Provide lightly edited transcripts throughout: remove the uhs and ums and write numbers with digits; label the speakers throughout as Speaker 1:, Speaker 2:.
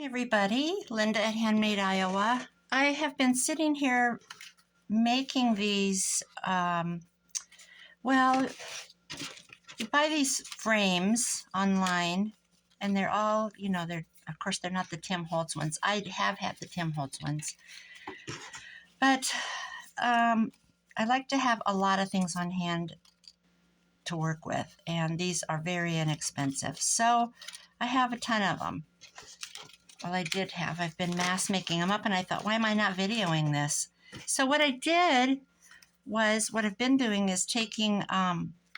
Speaker 1: Everybody, Linda at Handmade Iowa. I have been sitting here making these, well, you buy these frames online and they're all, of course, they're not the Tim Holtz ones. I have had the Tim Holtz ones. But I like to have a lot of things on hand to work with, and these are very inexpensive. So I have a ton of them. Well, I did have. I've been mass making them up, and I thought, why am I not videoing this? So what I did was, what I've been doing is taking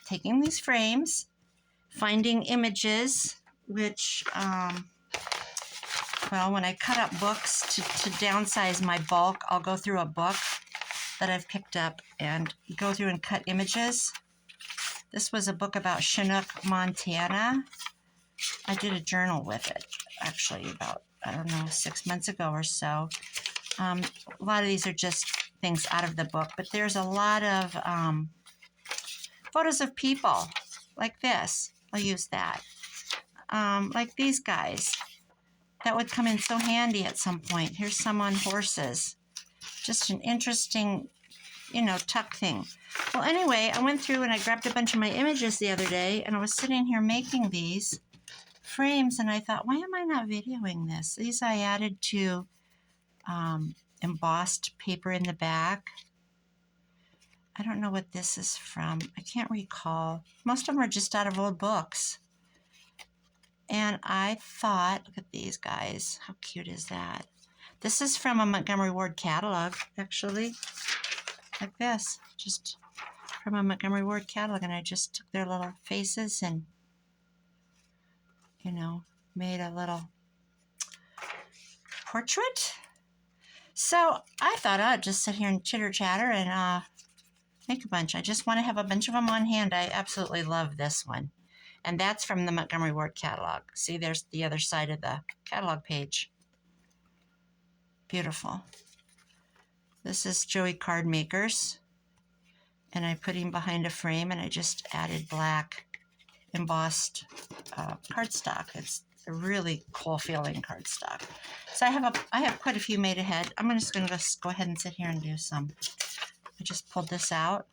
Speaker 1: these frames, finding images, which, well, when I cut up books to downsize my bulk, I'll go through a book that I've picked up and go through and cut images. This was a book about Chinook, Montana. I did a journal with it, actually, about, 6 months ago or so. A lot of these are just things out of the book, but there's a lot of photos of people like this. I'll use that. Like these guys. That would come in so handy at some point. Here's some on horses. Just an interesting, tuck thing. Well, anyway, I went through and I grabbed a bunch of my images the other day, and I was sitting here making these frames, and I thought, why am I not videoing this? These I added to embossed paper in the back. I don't know what this is from. I can't recall. Most of them are just out of old books. And I thought, look at these guys. How cute is that? This is from a Montgomery Ward catalog, actually. Like this. Just from a Montgomery Ward catalog. And I just took their little faces and, made a little portrait. So I thought I'd just sit here and chitter-chatter and make a bunch. I just want to have a bunch of them on hand. I absolutely love this one. And that's from the Montgomery Ward catalog. See, there's the other side of the catalog page. Beautiful. This is Joey Card Makers. And I put him behind a frame, and I just added black embossed cardstock. It's a really cool feeling cardstock. So I have quite a few made ahead. I'm just going to go ahead and sit here and do some. I just pulled this out.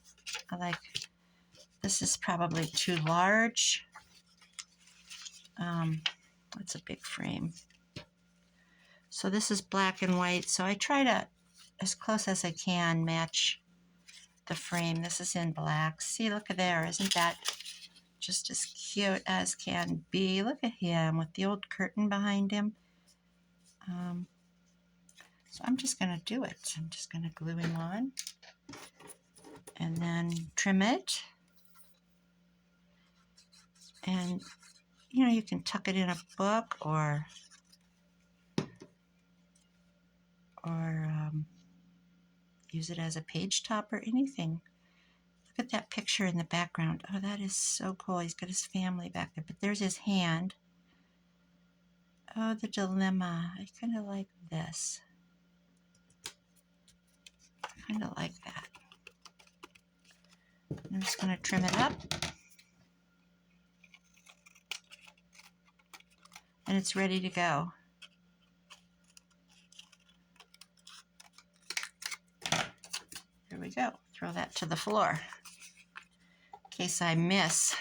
Speaker 1: This is probably too large. It's a big frame. So this is black and white. So I try to, as close as I can, match the frame. This is in black. See, look at there. Isn't that just as cute as can be? Look at him with the old curtain behind him. So I'm just going to do it. I'm just going to glue him on and then trim it. And, you can tuck it in a book or use it as a page top or anything. Look at that picture in the background. Oh, that is so cool. He's got his family back there, but there's his hand. Oh, the dilemma. I kind of like this. I kind of like that. I'm just going to trim it up. And it's ready to go. There we go. Throw that to the floor in case I miss.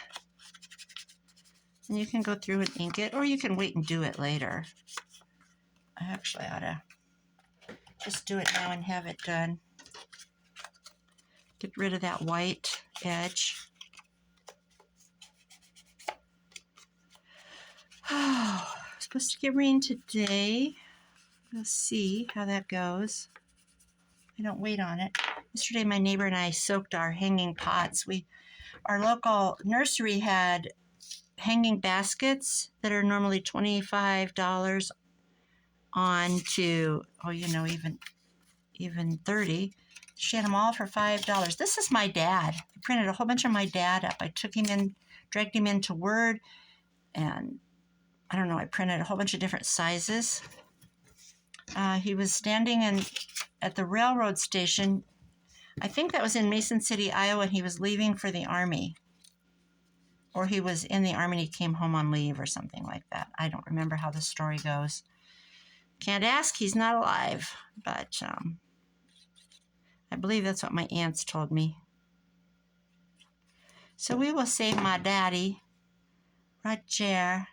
Speaker 1: And you can go through and ink it, or you can wait and do it later. I actually ought to just do it now and have it done. Get rid of that white edge. Oh, supposed to get rain today. We'll see how that goes. I don't wait on it. Yesterday, my neighbor and I soaked our hanging pots. Our local nursery had hanging baskets that are normally $25 on to, even $30. She had them all for $5. This is my dad. I printed a whole bunch of my dad up. I took him in, dragged him into Word, and I printed a whole bunch of different sizes. He was standing at the railroad station. I think that was in Mason City, Iowa, and he was leaving for the Army. Or he was in the Army and he came home on leave or something like that. I don't remember how the story goes. Can't ask, he's not alive. But I believe that's what my aunts told me. So we will save my daddy. Roger.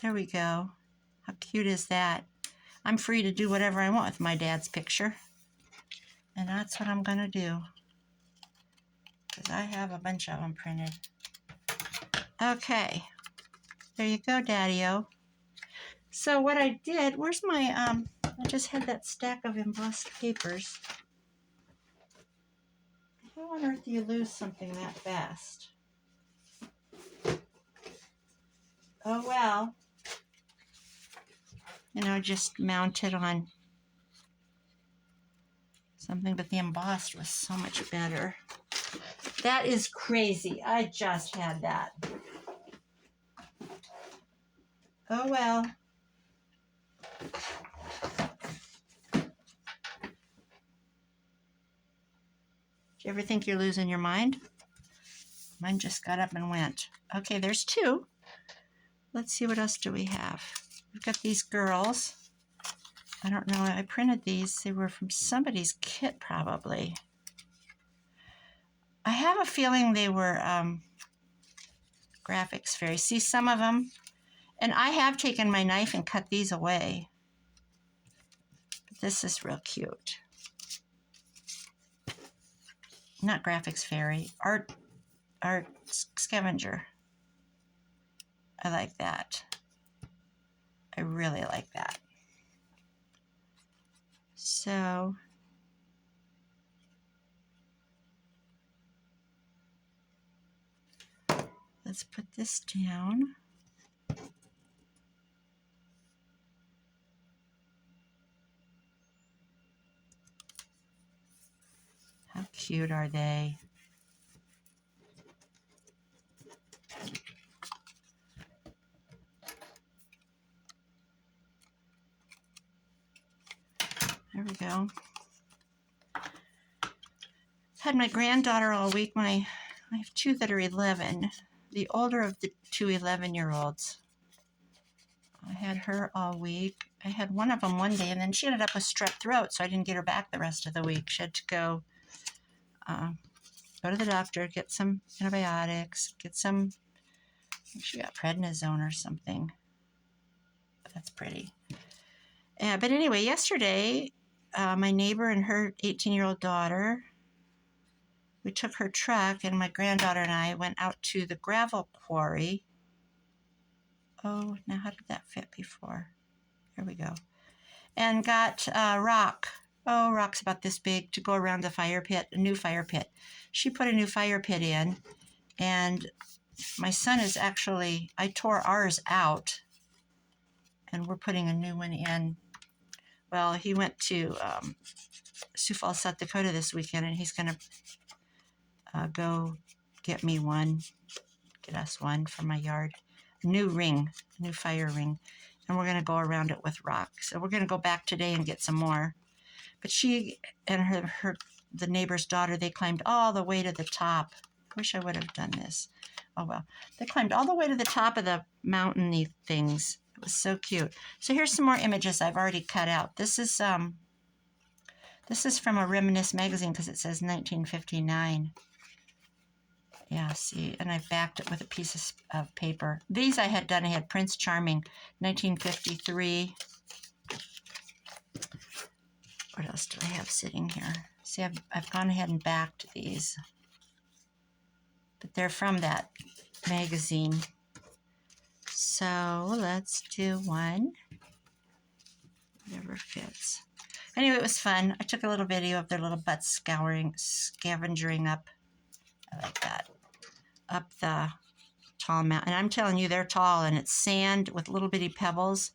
Speaker 1: There we go. How cute is that? I'm free to do whatever I want with my dad's picture. And that's what I'm going to do. Because I have a bunch of them printed. Okay. There you go, Daddy-O. So what I did, where's my, I just had that stack of embossed papers. How on earth do you lose something that fast? Oh, well. You know, just mount it on something, but the embossed was so much better. That is crazy. I just had that. Oh, well. Do you ever think you're losing your mind? Mine just got up and went. Okay, there's two. Let's see, what else do we have? We've got these girls. I don't know. I printed these. They were from somebody's kit, probably. I have a feeling they were Graphics Fairy. See some of them? And I have taken my knife and cut these away. But this is real cute. Not Graphics Fairy. Art Scavenger. I like that. I really like that. So let's put this down. How cute are they? There we go. Had my granddaughter all week. I have two that are 11. The older of the two 11-year-olds. I had her all week. I had one of them one day, and then she ended up with strep throat, so I didn't get her back the rest of the week. She had to go to the doctor, get some antibiotics, get some, I think she got prednisone or something. That's pretty. But anyway, yesterday, my neighbor and her 18-year-old daughter, we took her truck, and my granddaughter and I went out to the gravel quarry. Oh, now how did that fit before? Here we go. And got rock. Oh, rock's about this big to go around the fire pit, a new fire pit. She put a new fire pit in, and my son is actually, I tore ours out, and we're putting a new one in. Well, he went to Sioux Falls, South Dakota this weekend, and he's going to go get me one, get us one for my yard. New ring, new fire ring. And we're going to go around it with rock. So we're going to go back today and get some more. But she and the neighbor's daughter, they climbed all the way to the top. Wish I would have done this. Oh, well. They climbed all the way to the top of the mountainy things. It was so cute. So here's some more images I've already cut out. This is from a Reminisce magazine because it says 1959. Yeah, see, and I backed it with a piece of paper. These I had done. I had Prince Charming, 1953. What else do I have sitting here? See, I've gone ahead and backed these. But they're from that magazine. So let's do one. Whatever fits. Anyway, it was fun. I took a little video of their little butts scavengering up. I like that. Up the tall mountain. And I'm telling you, they're tall, and it's sand with little bitty pebbles.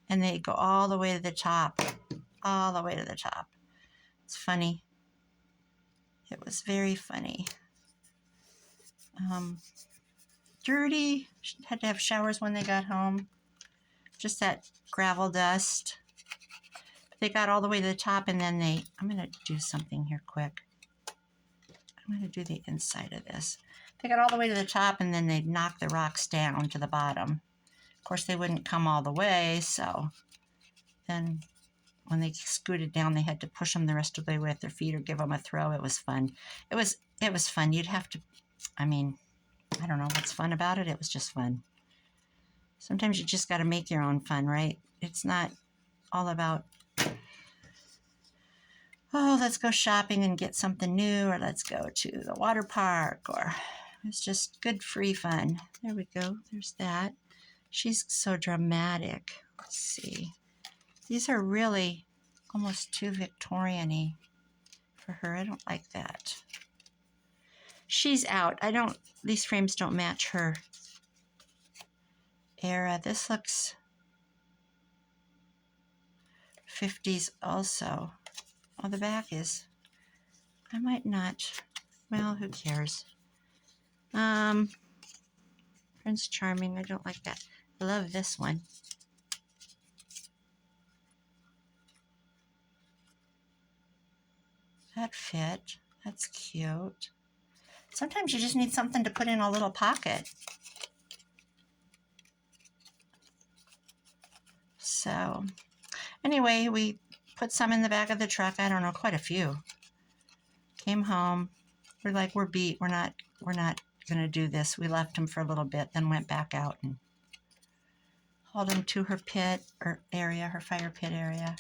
Speaker 1: And they go all the way to the top. All the way to the top. It's funny. It was very funny. Dirty. Had to have showers when they got home. Just that gravel dust. They got all the way to the top, and then I'm going to do something here quick. I'm going to do the inside of this. They got all the way to the top, and then they knocked the rocks down to the bottom. Of course, they wouldn't come all the way, so then when they scooted down, they had to push them the rest of the way with their feet or give them a throw. It was fun. It was fun. You'd have to, I mean, I don't know what's fun about it. It was just fun. Sometimes you just got to make your own fun, right? It's not all about, oh, let's go shopping and get something new, or let's go to the water park, or it's just good free fun. There we go. There's that. She's so dramatic. Let's see. These are really almost too Victorian-y for her. I don't like that. She's out. These frames don't match her era. This looks 50s also. Oh, the back is, I might not, well, who cares? Prince Charming, I don't like that. I love this one. That fit. That's cute. Sometimes you just need something to put in a little pocket. So, anyway, we put some in the back of the truck. I don't know, quite a few. Came home. We're like, we're beat. We're not going to do this. We left them for a little bit, then went back out and hauled them to her pit or area, her fire pit area.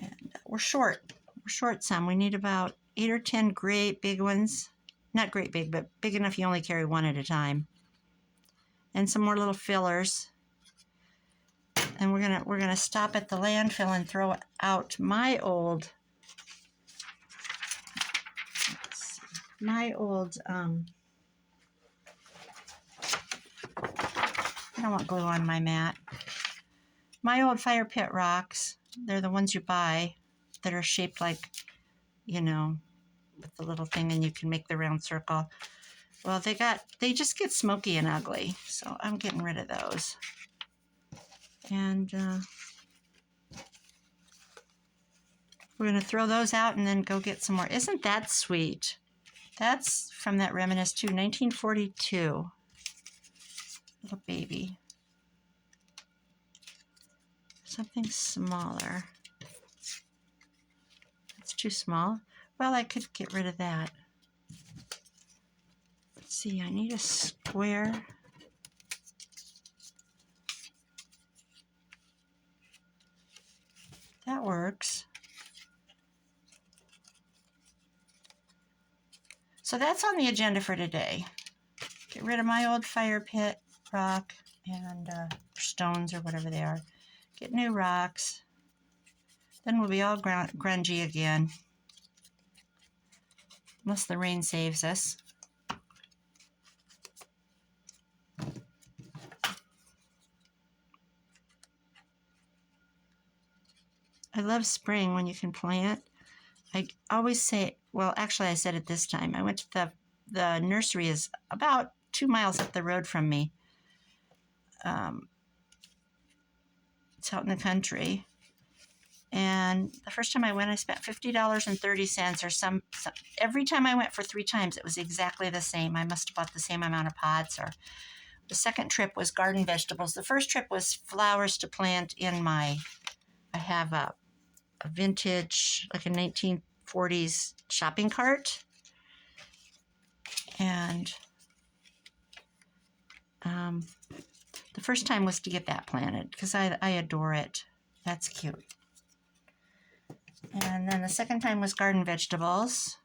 Speaker 1: And we're short. We're short some. We need about 8 or 10 great big ones. Not great big, but big enough you only carry one at a time. And some more little fillers. And we're gonna stop at the landfill and throw out my old I don't want glue on my mat. My old fire pit rocks. They're the ones you buy that are shaped like, you know, with the little thing, and you can make the round circle. Well, they just get smoky and ugly, so I'm getting rid of those. And we're going to throw those out and then go get some more. Isn't that sweet? That's from that Reminisce too, 1942. Little baby. Something smaller. That's too small. Well, I could get rid of that. Let's see, I need a square. That works. So that's on the agenda for today. Get rid of my old fire pit rock and stones or whatever they are. Get new rocks. Then we'll be all grungy again. Unless the rain saves us. I love spring when you can plant. I always say, well, actually I said it this time. I went to the nursery is about 2 miles up the road from me. It's out in the country. And the first time I went, I spent $50.30 or some. Every time I went for 3 times, it was exactly the same. I must have bought the same amount of pots. Or the second trip was garden vegetables. The first trip was flowers to plant in my, I have a vintage, like a 1940s shopping cart. And the first time was to get that planted because I adore it. That's cute. And then the second time was garden vegetables.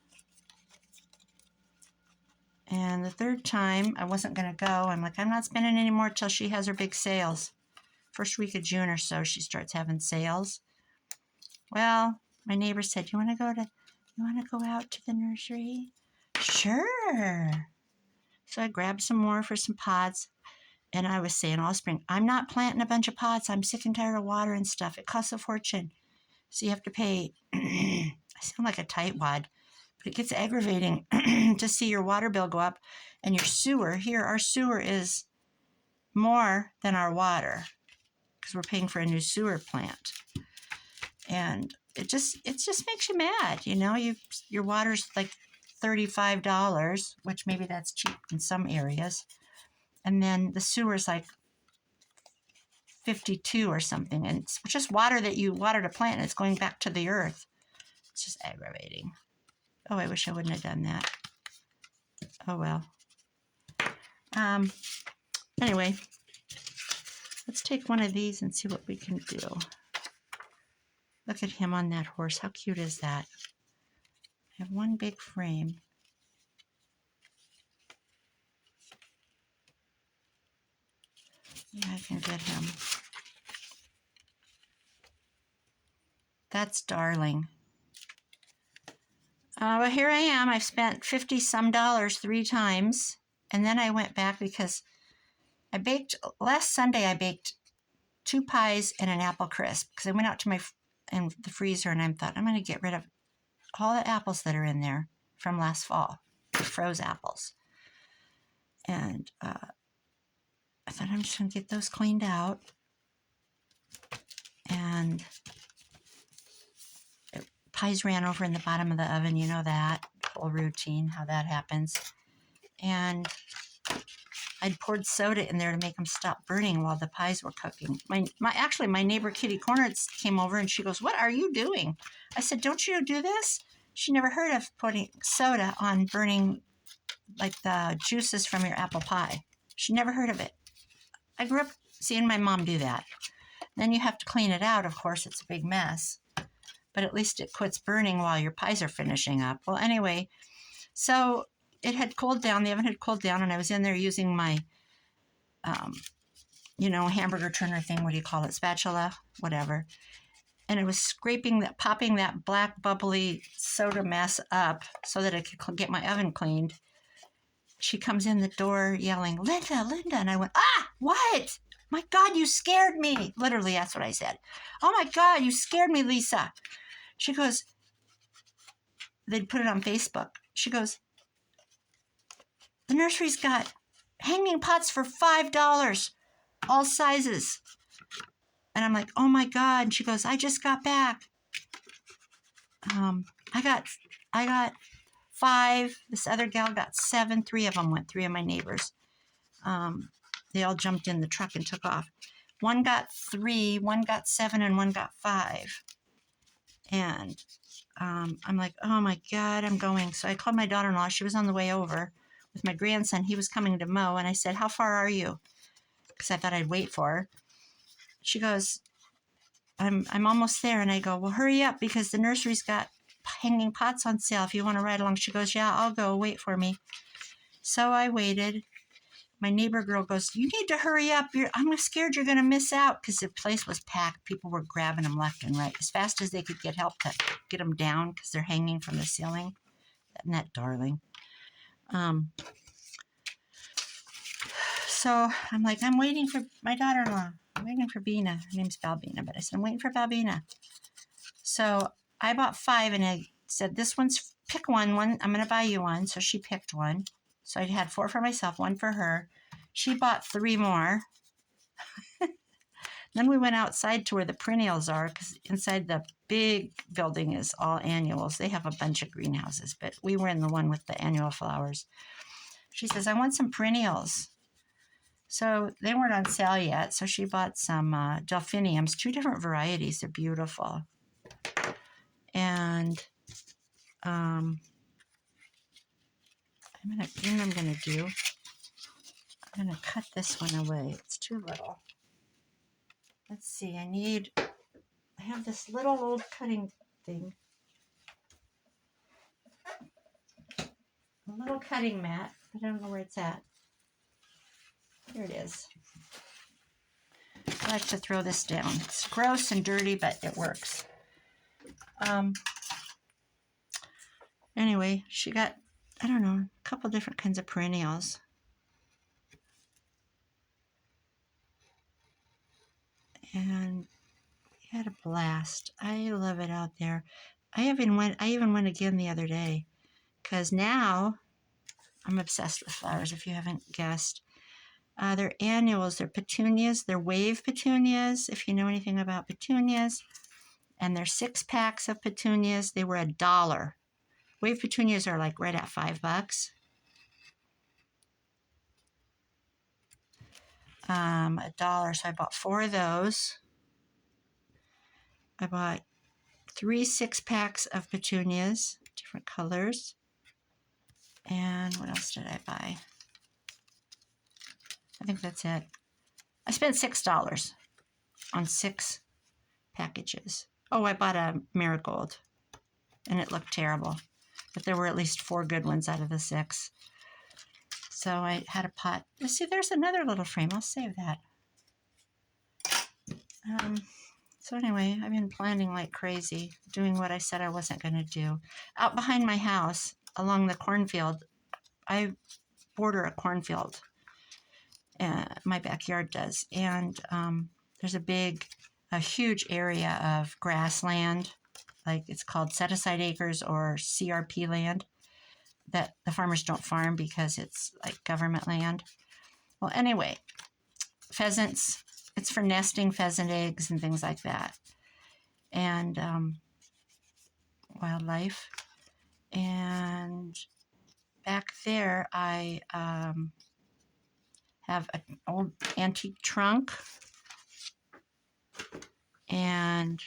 Speaker 1: And the third time, I wasn't going to go. I'm like, I'm not spending any more till she has her big sales. First week of June or so, she starts having sales. Well, my neighbor said, you want to go out to the nursery? Sure. So I grabbed some more for some pots. And I was saying all spring, I'm not planting a bunch of pots. I'm sick and tired of water and stuff. It costs a fortune. So you have to pay, I sound like a tightwad, but it gets aggravating to see your water bill go up and your sewer. Here, our sewer is more than our water because we're paying for a new sewer plant. And it just makes you mad, you know. Your water's like $35, which maybe that's cheap in some areas. And then the sewer's like 52 or something. And it's just water that you watered a plant and it's going back to the earth. It's just aggravating. Oh, I wish I wouldn't have done that. Oh, well. Anyway, let's take one of these and see what we can do. Look at him on that horse. How cute is that? I have one big frame. Yeah, I can get him. That's darling. Well, here I am. I've spent $50-some 3 times. And then I went back because I baked, last Sunday I baked 2 pies and an apple crisp. Because I went out to in the freezer and I thought, I'm going to get rid of all the apples that are in there from last fall. The froze apples. And I thought I'm just going to get those cleaned out. And pies ran over in the bottom of the oven. You know that whole routine, how that happens. And I'd poured soda in there to make them stop burning while the pies were cooking. Actually, my neighbor Kitty Corners came over and she goes, "What are you doing?" I said, "Don't you do this?" She never heard of putting soda on burning like the juices from your apple pie. She never heard of it. I grew up seeing my mom do that. Then you have to clean it out. Of course, it's a big mess. But at least it quits burning while your pies are finishing up. Well, anyway, so it had cooled down. The oven had cooled down, and I was in there using my, hamburger turner thing. What do you call it? Spatula, whatever. And it was popping that black bubbly soda mess up so that I could get my oven cleaned. She comes in the door yelling, "Linda, Linda." And I went, what? My God, you scared me. Literally, that's what I said. "Oh my God, you scared me, Lisa." She goes, they'd put it on Facebook. She goes, "The nursery's got hanging pots for $5, all sizes." And I'm like, "Oh my God." And she goes, "I just got back. I got 5. This other gal got 7. 3 of them went, 3 of my neighbors. They all jumped in the truck and took off. One got 3, one got 7, and one got 5. And I'm like, "Oh my God, I'm going." So I called my daughter-in-law. She was on the way over with my grandson. He was coming to mow. And I said, "How far are you?" Because I thought I'd wait for her. She goes, I'm almost there. And I go, "Well, hurry up because the nursery's got hanging pots on sale if you want to ride along." She goes, "Yeah, I'll go. Wait for me." So I waited. My neighbor girl goes, "You need to hurry up. I'm scared you're going to miss out," because the place was packed. People were grabbing them left and right as fast as they could get help to get them down because they're hanging from the ceiling. Isn't that darling? So I'm like, I'm waiting for my daughter-in-law. I'm waiting for Bina. Her name's Balbina, but I said, I'm waiting for Balbina. So I bought 5 and I said, pick one. I'm going to buy you one. So she picked one. So I had 4 for myself, 1 for her. She bought 3 more. Then we went outside to where the perennials are because inside the big building is all annuals. They have a bunch of greenhouses, but we were in the one with the annual flowers. She says, "I want some perennials." So they weren't on sale yet. So she bought some delphiniums, 2 different varieties. They're beautiful. And I'm going to cut this one away. It's too little. Let's see. I have this little old cutting thing. A little cutting mat. I don't know where it's at. Here it is. I like to throw this down. It's gross and dirty, but it works. Anyway, she got, I don't know, a couple different kinds of perennials. And we had a blast. I love it out there. I even went again the other day because now I'm obsessed with flowers, if you haven't guessed. They're annuals, they're petunias, they're wave petunias, if you know anything about petunias. And they're 6 packs of petunias. They were $1. Wave petunias are like right at $5. $1, so I bought 4 of those. I bought 3 6-packs of petunias, different colors. And what else did I buy? I think that's it. I spent $6 on 6 packages. Oh, I bought a marigold, and it looked terrible. But there were at least 4 good ones out of the 6. So I had a pot. Let's see, there's another little frame. I'll save that. So anyway, I've been planning like crazy, doing what I said I wasn't going to do. Out behind my house, along the cornfield, I border a cornfield. My backyard does. And there's a huge area of grassland, like it's called set-aside acres or CRP land, that the farmers don't farm because it's like government land. Well, anyway, pheasants, it's for nesting pheasant eggs and things like that. And wildlife. And back there, I have an old antique trunk and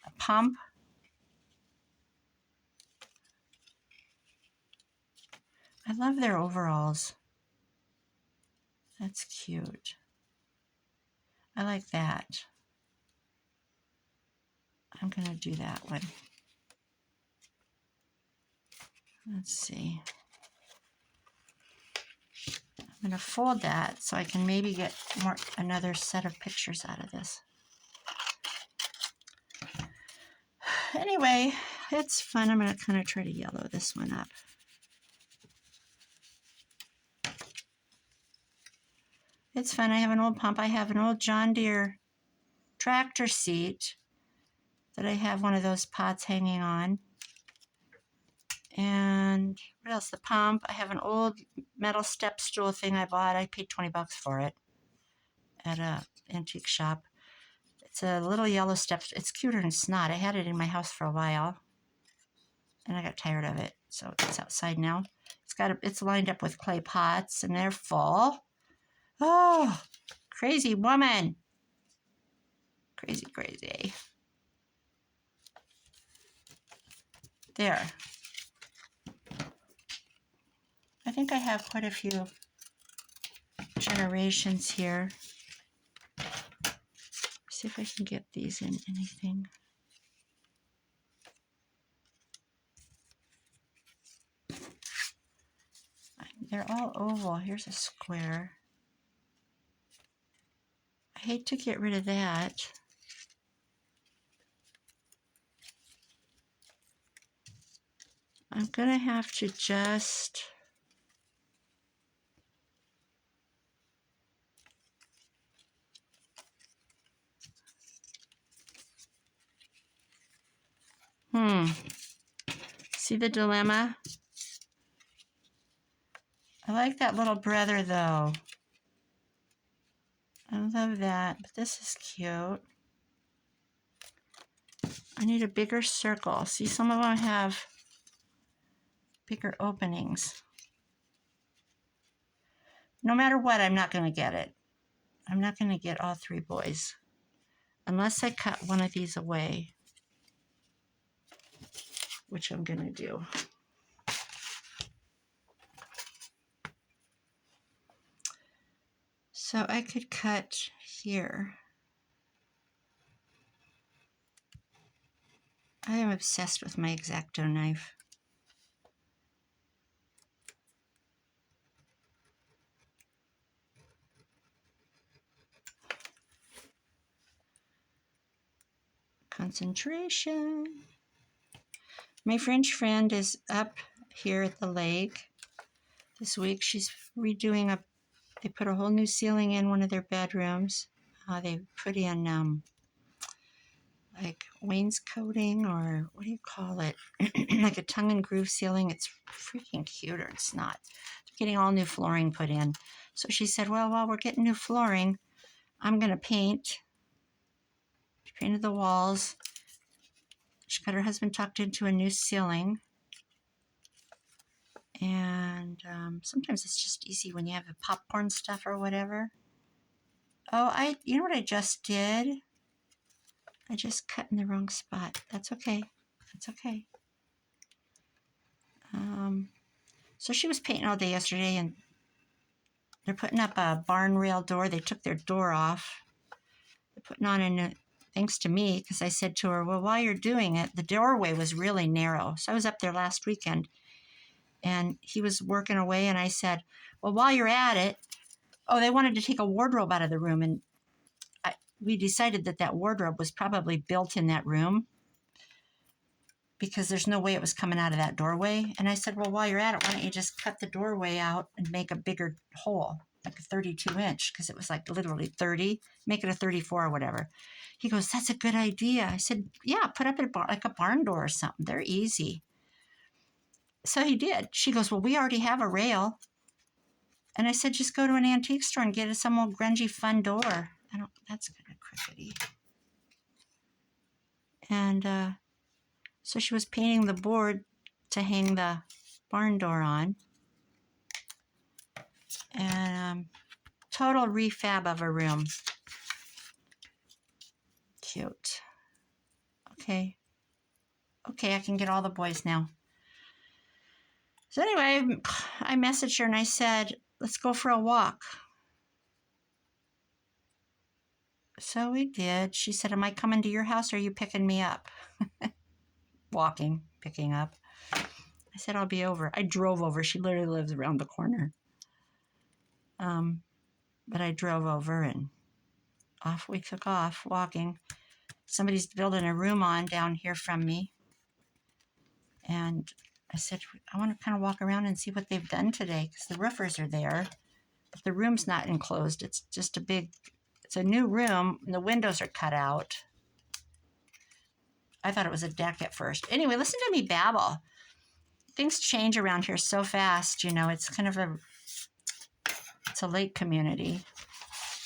Speaker 1: a pump. I love their overalls. That's cute. I like that. I'm going to do that one. Let's see. I'm going to fold that so I can maybe get another set of pictures out of this. Anyway, it's fun. I'm going to kind of try to yellow this one up. It's fun. I have an old pump. I have an old John Deere tractor seat that I have one of those pots hanging on. And what else? The pump. I have an old metal step stool thing I bought. I paid $20 for it at a antique shop. It's a little yellow step. It's cuter than snot. I had it in my house for a while, and I got tired of it, so it's outside now. It's lined up with clay pots, and they're full. Oh, crazy woman. Crazy, crazy. There. I think I have quite a few generations here. See if I can get these in anything. They're all oval. Here's a square. I hate to get rid of that. I'm going to have to just... See the dilemma? I like that little brother, though. I love that, but this is cute. I need a bigger circle. See, some of them have bigger openings. No matter what, I'm not going to get it. I'm not going to get all 3 boys. Unless I cut one of these away. Which I'm going to do. So I could cut here. I am obsessed with my X-Acto knife. Concentration. My French friend is up here at the lake this week. She's redoing they put a whole new ceiling in one of their bedrooms. They put in like wainscoting, or what do you call it? Like a tongue and groove ceiling. It's freaking cute, or it's not. They're getting all new flooring put in. So she said, well, while we're getting new flooring, I'm going to paint. She painted the walls. She got her husband tucked into a new ceiling. And sometimes it's just easy when you have the popcorn stuff or whatever. Oh, you know what I just did? I just cut in the wrong spot. That's okay. That's okay. So she was painting all day yesterday, and they're putting up a barn rail door. They took their door off. They're putting on a new, thanks to me, because I said to her, well, while you're doing it, the doorway was really narrow. So I was up there last weekend, and he was working away, and I said, well, while you're at it, oh, they wanted to take a wardrobe out of the room, and we decided that wardrobe was probably built in that room because there's no way it was coming out of that doorway. And I said, well, while you're at it, why don't you just cut the doorway out and make a bigger hole, like a 32-inch, because it was like literally 30, make it a 34 or whatever. He goes, that's a good idea. I said, yeah, put up like a barn door or something. They're easy. So he did. She goes, well, we already have a rail. And I said, just go to an antique store and get some old grungy fun door. That's kind of crickety. And so she was painting the board to hang the barn door on. And total refab of a room. Cute. Okay, I can get all the boys now. So anyway, I messaged her and I said, let's go for a walk. So we did. She said, am I coming to your house or are you picking me up? Walking, picking up. I said, I'll be over. I drove over. She literally lives around the corner. But I drove over and off we took off walking. Somebody's building a room on down here from me. And I said, I want to kind of walk around and see what they've done today because the roofers are there. But the room's not enclosed. It's just it's a new room and the windows are cut out. I thought it was a deck at first. Anyway, listen to me babble. Things change around here so fast, It's kind of it's a lake community.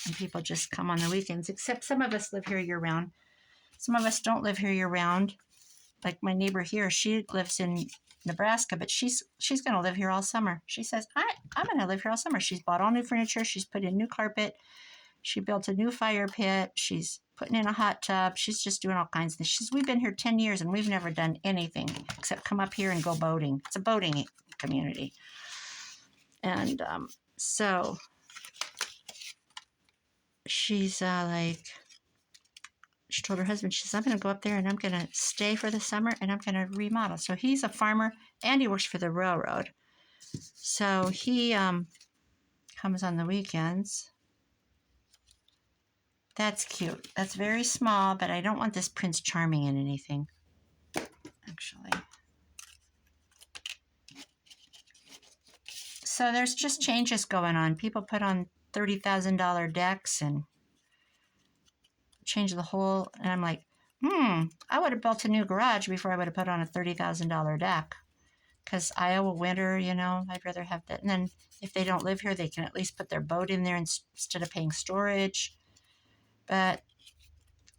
Speaker 1: And people just come on the weekends, except some of us live here year-round. Some of us don't live here year-round. Like my neighbor here, she lives in Nebraska, but she's going to live here all summer. She says, I'm going to live here all summer. She's bought all new furniture. She's put in new carpet. She built a new fire pit. She's putting in a hot tub. She's just doing all kinds of things. We've been here 10 years and we've never done anything except come up here and go boating. It's a boating community. And so she's she told her husband, she says, I'm going to go up there and I'm going to stay for the summer and I'm going to remodel. So he's a farmer and he works for the railroad. So he comes on the weekends. That's cute. That's very small, but I don't want this Prince Charming in anything, actually. So there's just changes going on. People put on $30,000 decks and change the whole, and I'm like, I would have built a new garage before I would have put on a $30,000 deck. Because Iowa winter, I'd rather have that. And then if they don't live here, they can at least put their boat in there instead of paying storage. But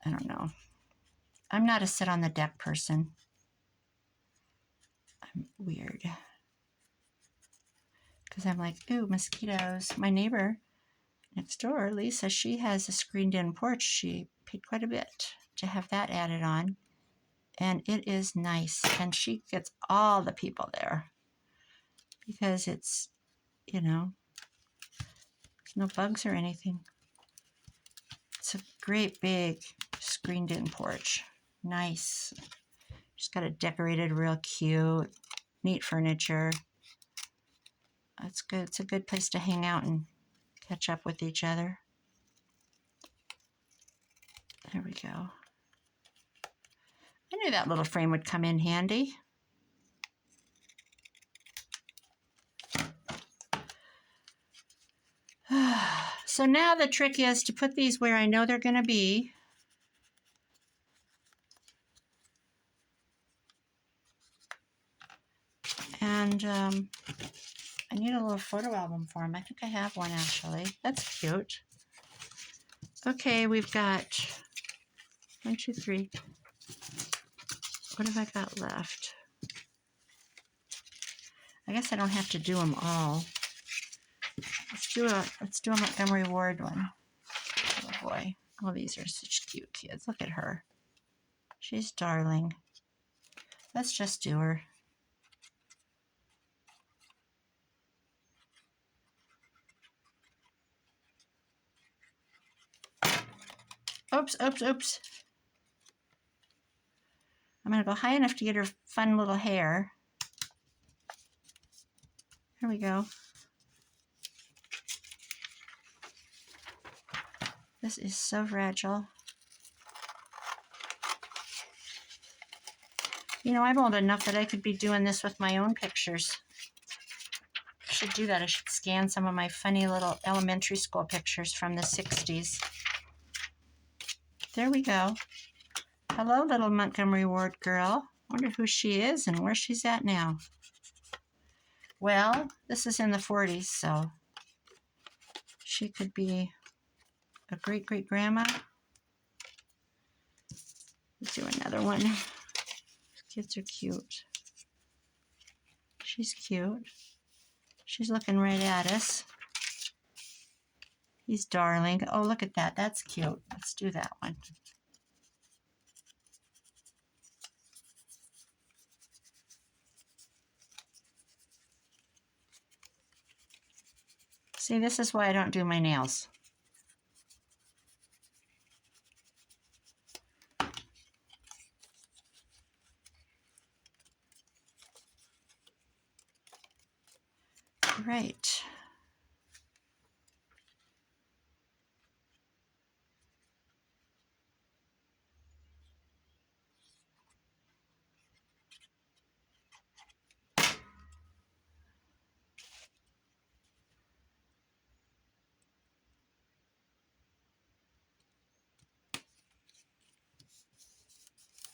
Speaker 1: I don't know. I'm not a sit on the deck person. I'm weird. Because I'm like, ooh, mosquitoes. My neighbor next door, Lisa, she has a screened-in porch. She paid quite a bit to have that added on. And it is nice. And she gets all the people there. Because it's, there's no bugs or anything. It's a great big screened-in porch. Nice. She's got it decorated real cute. Neat furniture. That's good. It's a good place to hang out and catch up with each other. There we go. I knew that little frame would come in handy. So now the trick is to put these where I know they're going to be. And I need a little photo album for them. I think I have one, actually. That's cute. Okay, we've got 1, 2, 3. What have I got left? I guess I don't have to do them all. Let's do a Montgomery Ward one. Oh boy. Oh, these are such cute kids. Look at her. She's darling. Let's just do her. Oops, oops, oops. I'm going to go high enough to get her fun little hair. Here we go. This is so fragile. You know, I'm old enough that I could be doing this with my own pictures. I should do that. I should scan some of my funny little elementary school pictures from the 60s. There we go. Hello, little Montgomery Ward girl. Wonder who she is and where she's at now. Well, this is in the 40s, so she could be a great-great-grandma. Let's do another one. Kids are cute. She's cute. She's looking right at us. He's darling. Oh, look at that. That's cute. Let's do that one. See, this is why I don't do my nails. Right.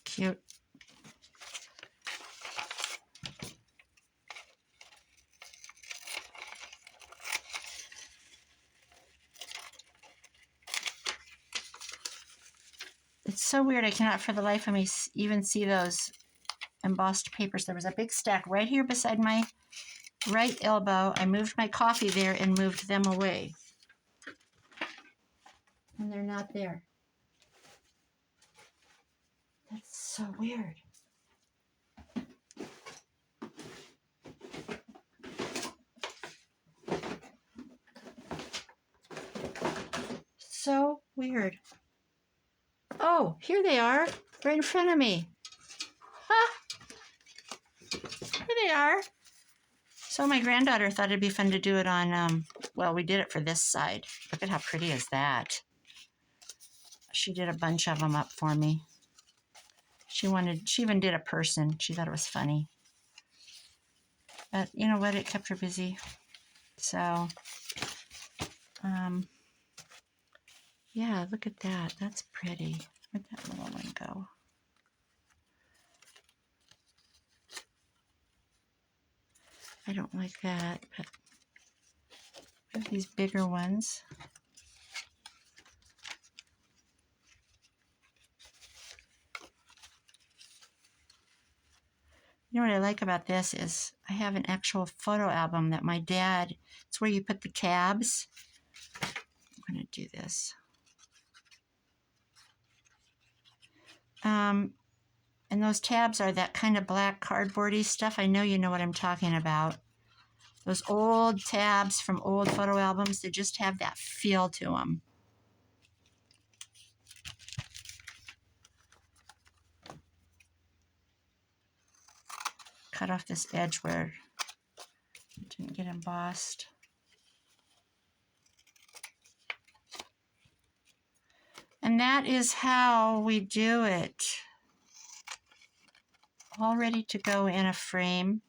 Speaker 1: Cute. It's so weird. I cannot for the life of me even see those embossed papers. There was a big stack right here beside my right elbow. I moved my coffee there and moved them away. And they're not there. That's so weird. So weird. Oh, here they are, right in front of me. Ah, here they are. So my granddaughter thought it'd be fun to do it on, well, we did it for this side. Look at how pretty is that. She did a bunch of them up for me. She even did a person. She thought it was funny. But you know what? It kept her busy. So, yeah, look at that. That's pretty. Where'd that little one go? I don't like that, but we have these bigger ones. You know what I like about this is I have an actual photo album that my dad, it's where you put the tabs. I'm going to do this. And those tabs are that kind of black cardboardy stuff. I know you know what I'm talking about. Those old tabs from old photo albums, they just have that feel to them. Cut off this edge where it didn't get embossed. And that is how we do it. All ready to go in a frame,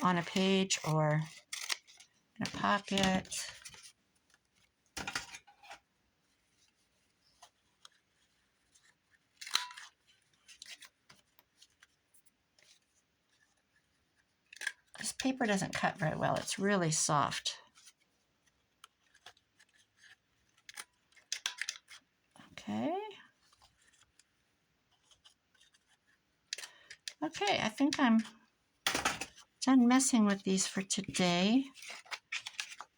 Speaker 1: on a page, or in a pocket. This paper doesn't cut very well. It's really soft. Okay. Okay, I think I'm done messing with these for today.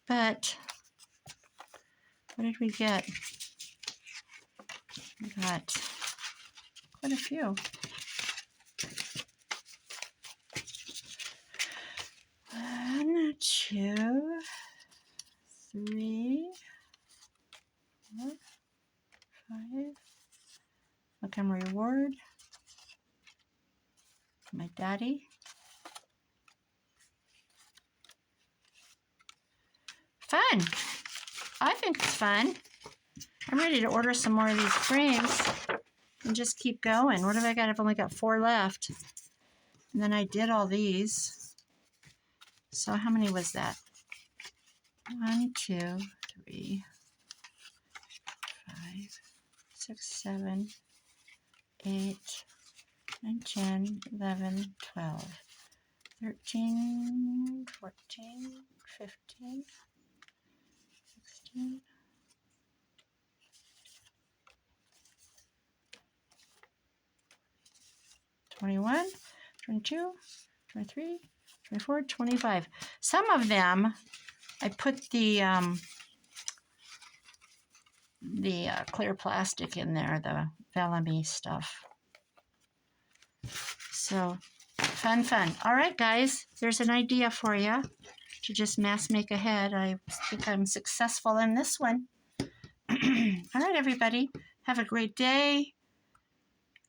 Speaker 1: But what did we get? We got quite a few. 1, 2, 3, 4, 5. Welcome reward. My daddy. Fun. I think it's fun. I'm ready to order some more of these frames and just keep going. What have I got? I've only got 4 left. And then I did all these. So how many was that? 1, 2, 3, 5, 6, 7, 8, 9, 10, 11, 12, 13, 14, 15, 16, 21, 22, 23, 24, 25. Some of them, I put the clear plastic in there, the Bellamy stuff. So, fun. All right, guys, there's an idea for you to just mass make ahead. I think I'm successful in this one. All right, everybody, have a great day.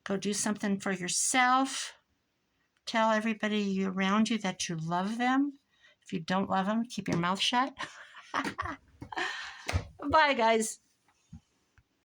Speaker 1: Go do something for yourself. Tell everybody around you that you love them. If you don't love them, keep your mouth shut. Bye, guys.